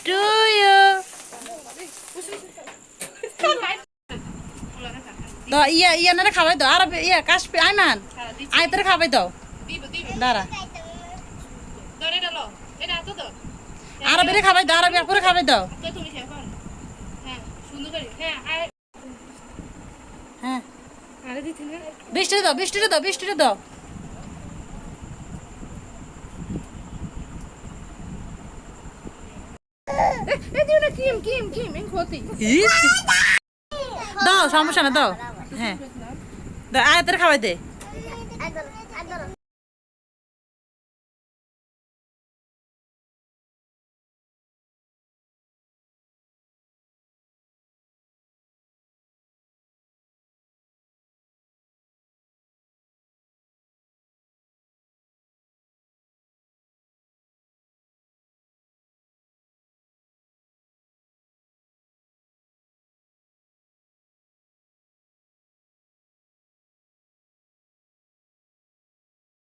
To you. দাও ইয়া ইয়া না খাওয়াই দাও। আর ইয়া কাশপি আইমান আই তোরে খাওয়াই দাও। দাঁড়া আর বেরে খাওয়াই দাও। আর বেরে খাওয়াই দাও। হ্যাঁ বৃষ্টি দাও, বৃষ্টিটা দাও, বৃষ্টিটা দাও। দাও সমস্যা না দাও। হ্যাঁ আয়াতের খাওয়াই দে।